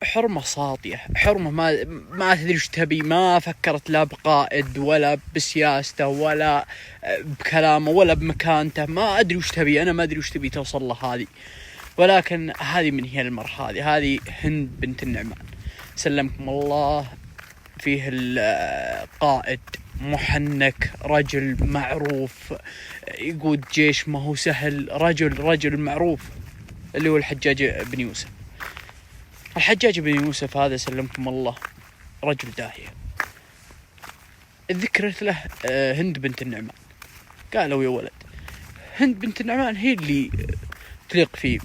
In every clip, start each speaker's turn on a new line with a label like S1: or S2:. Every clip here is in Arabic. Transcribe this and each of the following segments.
S1: حرمة ساطية، حرمة ما تدري وش تبي، ما فكرت لا بقائد ولا بسياسته ولا بكلامه ولا بمكانته، ما أدري وش تبي، أنا ما أدري وش تبي توصل له هذه. ولكن هذه من هي المرة هذه هند بنت النعمان سلمكم الله. فيه القائد محنك، رجل معروف، يقود جيش ما هو سهل، رجل معروف اللي هو الحجاج بن يوسف. الحجاج بن يوسف هذا سلمكم الله رجل داهية. ذكرت له هند بنت النعمان، قالوا يا ولد هند بنت النعمان هي اللي تليق في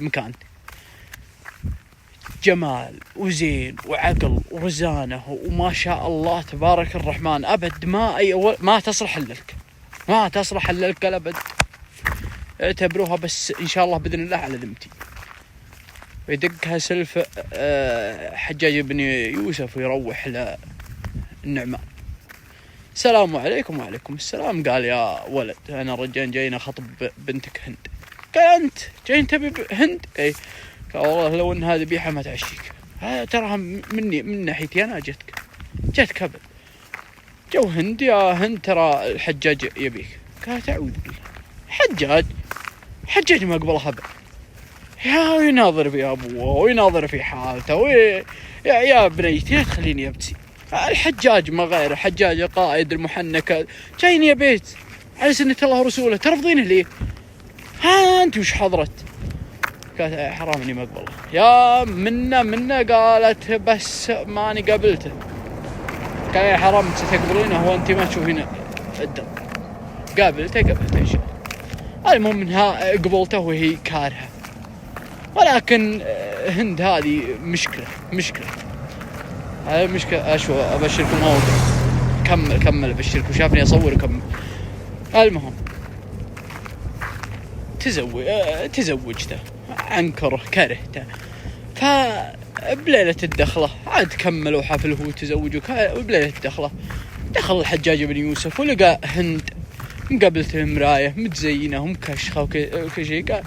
S1: مكانتك، جمال وزين وعقل ورزانة وما شاء الله تبارك الرحمن، أبد ما تصلح لك، ما تصلح لك أبد، اعتبروها بس إن شاء الله بإذن الله على ذمتي. ويدقها سلف حجاج بن يوسف ويروح للنعمان، السلام عليكم. وعليكم السلام. قال يا ولد أنا رجال جاينا خطب بنتك هند. قال أنت جاين تبي هند؟ أي. قال والله لو أن هذه بيحة ما تعشيك، تراها من ناحيتي أنا جتك أبد. جو هند يا هند ترى الحجاج يبيك. قال تعوذ بالله، حجاج ما قبلها أبد، يناظر في أبوه ويناظر في حالته يا بنيتي لا تخليني أبتسي. الحجاج ما غير الحجاج قائد المحنك جايني يا بيت على سنة الله ورسوله، ترفضينه ليه؟ أنت وش حضرت؟ قالت حرام إني ما أقبله. يا منا قالت بس ماني قبلته. قال يا حرام أنت تقبلينه وأنت ما تشوفين الدم. قابلته إن شاء الله. المهم منها قبلته وهي كارهة. ولكن هند هذه مشكلة هذه مشكلة. أشوى أبشركم موضوع كمل أبشركم، شافني أصور كمل. المهم تزوجته، عنكره كرهته، فبليلة الدخلة عاد كملوا حفله وتزوجوا. وبليلة الدخلة دخل الحجاج بن يوسف ولقى هند مقابلة المراية متزينة ومكشخة وكل شيء. قال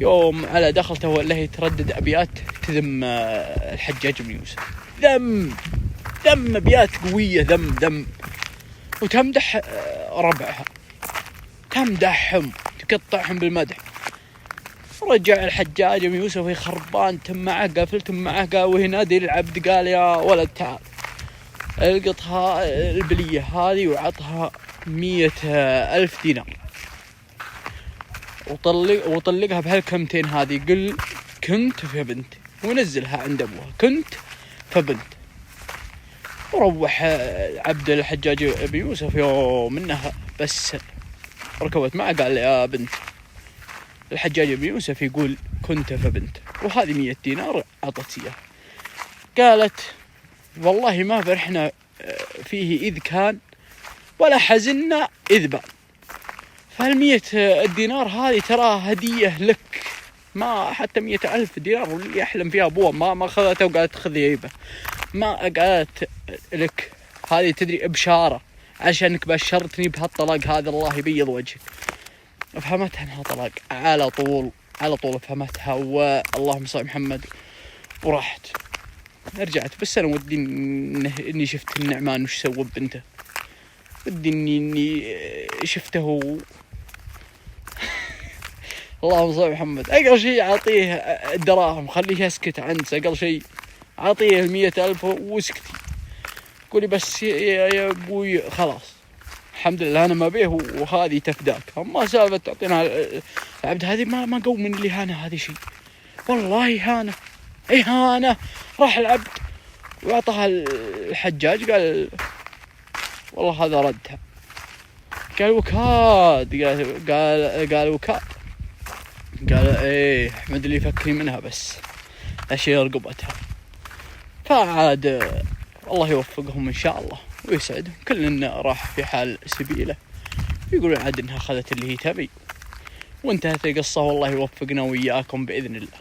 S1: يوم على دخلته ولا هي تردد أبيات تذم الحجاج بن يوسف، ذم أبيات قوية، ذم وتمدح ربعها، تمدحهم تقطعهم بالمدح. رجع الحجاج بن يوسف خربان تمعه قفلت معه. قال وينادي العبد قال يا ولد تعال القطها البلية هذه وعطها 100,000 دينار وطلقها بهالكمتين هذه، قل كنت في بنت ونزلها عند أبوها كنت فبنت. وروح عبد الحجاج بن يوسف يوم منها بس ركبت معه قال يا بنت. الحجاج بن يوسف يقول كنت فبنت وهذه 100 دينار عطت إياه. قالت والله ما فرحنا فيه إذ كان ولا حزننا إذ بان. فال100 الدينار هذه ترى هدية لك، ما حتى 100,000 دينار واللي يحلم فيها أبوه ما أخذته وقالت خذي عيبة، ما قالت لك هذه تدري بشارة عشانك بشرتني بهالطلاق هذا الله يبيض وجهك. فهمتها انها طلاق على طول فهمتها واللهم صل محمد وراحت. رجعت بس انا ودي اني شفت النعمان وش سوى بنته، ودي اني شفته اللهم صل محمد. اقل شيء اعطيه الدراهم خليه يسكت عنس، اقل شيء اعطيه 100,000 واسكتي، قولي بس يا ابوي خلاص الحمد لله أنا ما بيه وهذه تفداك. أما سالفة تعطينا العبد هذه ما قوم من الإهانة، هذه شيء والله إهانة. راح العبد وأعطاها الحجاج قال والله هذا ردها. قال وكاد، قال وكاد، قال إيه أحمد اللي يفكني منها بس أشياء رقبتها. فعاد الله يوفقهم إن شاء الله ويسعدهم، كلنا راح في حال سبيله، يقولوا عاد انها اخذت اللي هي تبي وانتهت القصة. والله يوفقنا وإياكم بإذن الله.